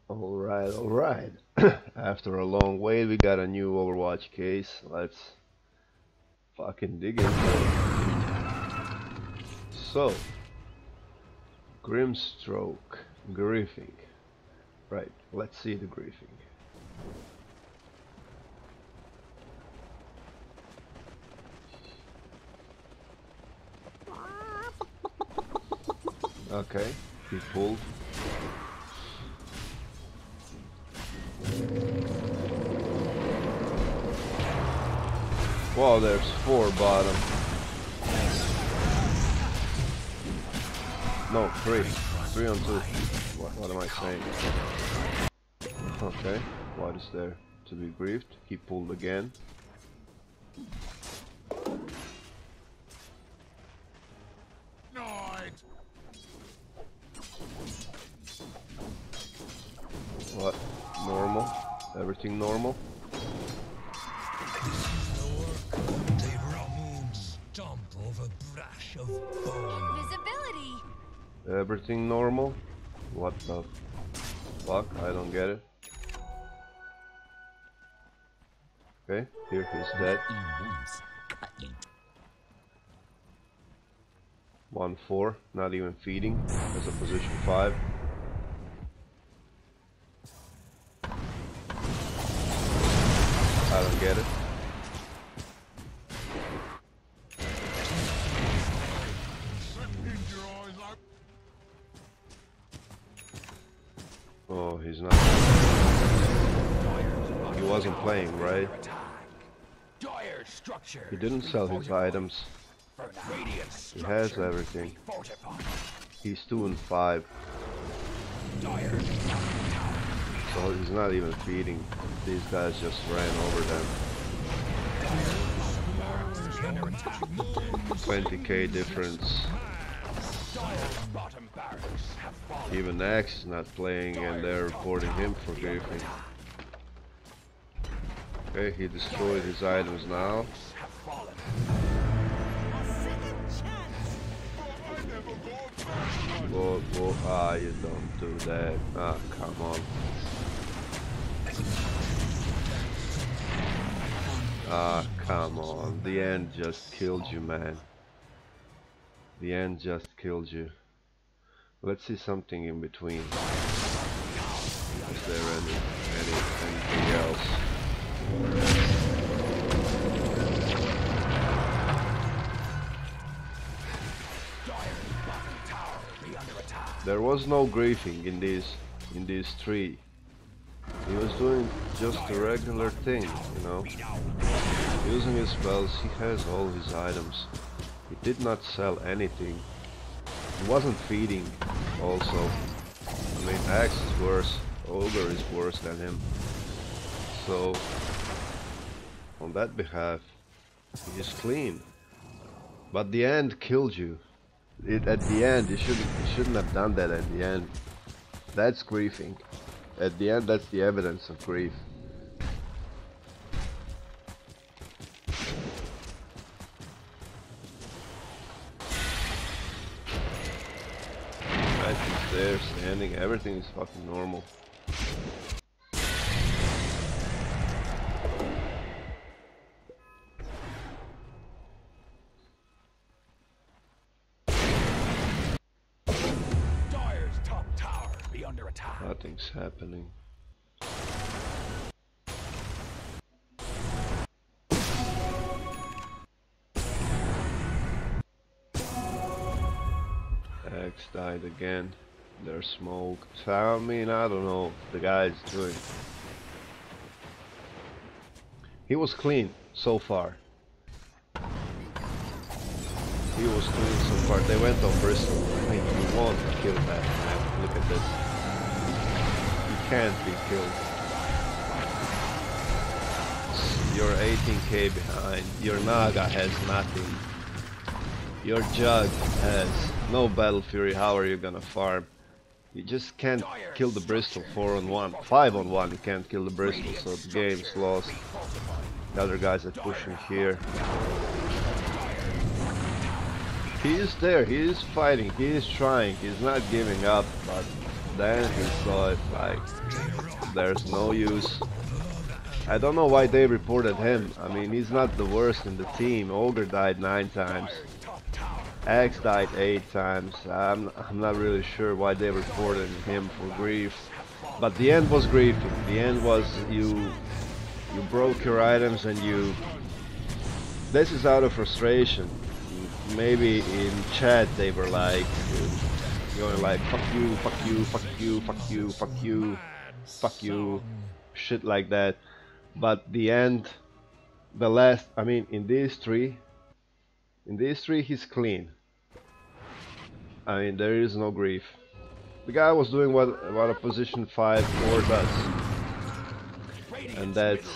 Alright, alright. After a long wait, we got a new Overwatch case. Let's fucking dig into it. So, Grimstroke, griefing. Right, let's see the griefing. Okay, he pulled. Wow, there's 4 bottom. No, 3. 3 on 2. What am I saying? Okay, what is there to be griefed? He pulled again. What? Normal? Everything normal? Invisibility. Everything normal? What the fuck? I don't get it. Okay, here he's dead. 1-4, not even feeding as a position 5. I don't get it. Oh, he's not. He wasn't playing, right? He didn't sell his items. He has everything. He's 2 and 5. So he's not even feeding. These guys just ran over them. 20k difference. Even Axe is not playing and they're reporting him for griefing. Okay, he destroyed his items now. Whoa, whoa, ah, you don't do that. Ah, come on. Ah, come on. The end just killed you, man. The end just killed you. Let's see something in between. Is there anything else? There was no griefing in these 3. He was doing just a regular thing, you know. Using his spells, he has all his items. He did not sell anything. He wasn't feeding also. I mean, Axe is worse. Ogre is worse than him. So, on that behalf, he is clean. But the end killed you. At the end, you shouldn't have done that at the end. That's griefing. At the end, that's the evidence of grief. He's there, standing, everything is fucking normal. Nothing's happening. X died again. There's smoke. I mean, I don't know what the guy's doing. He was clean so far. He was clean so far. They went on Bristol. I mean, you won't kill that man. Look at this. Can't be killed. You're 18k behind. Your Naga has nothing. Your Jug has no Battle Fury. How are you gonna farm? You just can't kill the Bristol 4 on 1. 5 on 1 you can't kill the Bristol, so the game's lost. The other guys are pushing here. He is there, he is fighting, he is trying, he's not giving up, but then he saw it like there's no use. I don't know why they reported him. I mean, he's not the worst in the team. Ogre died 9 times. Axe died 8 times. I'm not really sure why they reported him for grief. But the end was griefing. The end was you broke your items and you... This is out of frustration. Maybe in chat they were like going like fuck you, fuck you, fuck you, fuck you, fuck you, fuck you, shit like that. But the end, the last, I mean, in these three he's clean. I mean, there is no grief. The guy was doing what a position 5 4 does, and that's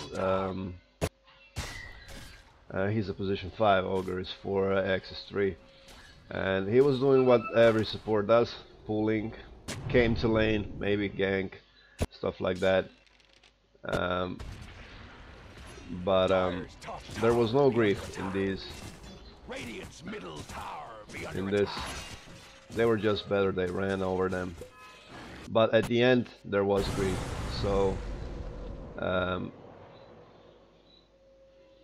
he's a position 5. Ogre is 4, X is 3, and he was doing what every support does: pulling, came to lane, maybe gank, stuff like that. But there was no grief in these. In this, they were just better. They ran over them. But at the end, there was grief. So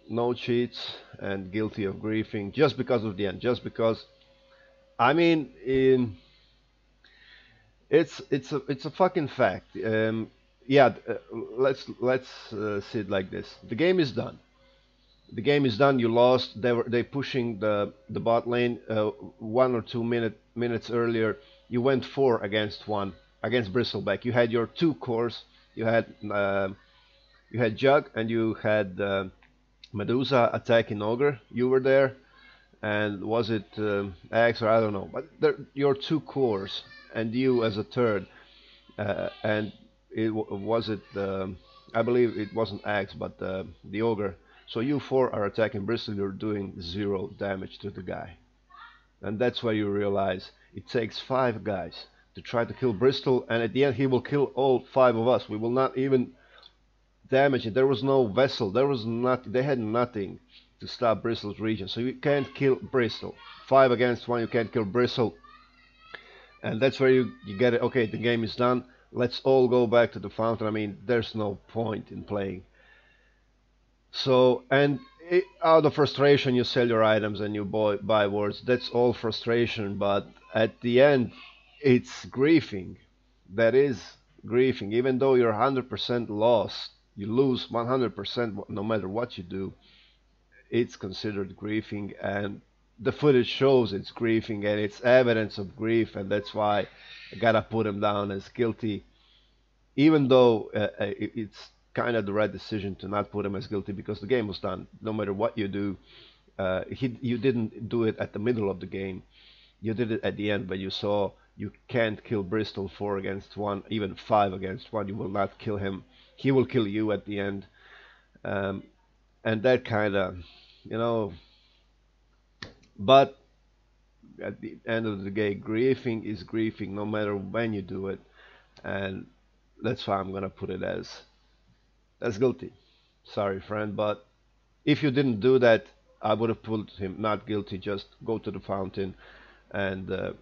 no cheats and guilty of griefing just because of the end. Just because, I mean, it's a fucking fact. Yeah, let's see it like this. The game is done. The game is done. You lost. They pushing the bot lane 1 or 2 minutes earlier. You went 4 against 1 against Bristleback. You had your 2 cores. You had Jug and you had Medusa attacking Ogre. You were there, and was it Axe or I don't know. But your 2 cores and you as a third, and it was it. I believe it wasn't Axe, but the Ogre. So you 4 are attacking Bristol, you're doing 0 damage to the guy. And that's where you realize it takes 5 guys to try to kill Bristol, and at the end he will kill all 5 of us. We will not even damage it. There was no vessel, there was not, they had nothing to stop Bristol's region. So you can't kill Bristol. 5 against 1, you can't kill Bristol. And that's where you get it. Okay, the game is done. Let's all go back to the fountain. I mean, there's no point in playing. So, and out of frustration you sell your items and you buy wards. That's all frustration, but at the end it's griefing. That is griefing. Even though you're 100% lost, you lose 100% no matter what you do, it's considered griefing, and the footage shows it's griefing and it's evidence of grief, and that's why I gotta put him down as guilty, even though it's kind of the right decision to not put him as guilty, because the game was done. No matter what you do, you didn't do it at the middle of the game. You did it at the end, but you saw you can't kill Bristol 4 against 1, even 5 against 1. You will not kill him. He will kill you at the end. And that kind of, you know, but at the end of the day, griefing is griefing no matter when you do it. And that's why I'm going to put it as guilty. Sorry, friend, but if you didn't do that, I would have put him not guilty. Just go to the fountain, and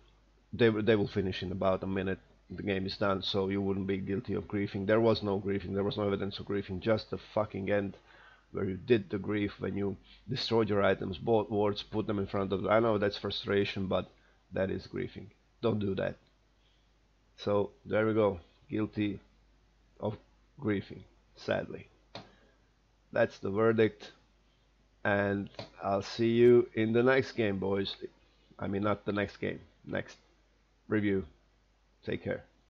they will finish in about a minute. The game is done, so you wouldn't be guilty of griefing. There was no griefing. There was no evidence of griefing. Just the fucking end, where you did the grief when you destroyed your items, bought wards, put them in front of. I know that's frustration, but that is griefing. Don't do that. So there we go. Guilty of griefing. Sadly, that's the verdict, and I'll see you in the next game, boys. I mean, not the next game, next review. Take care.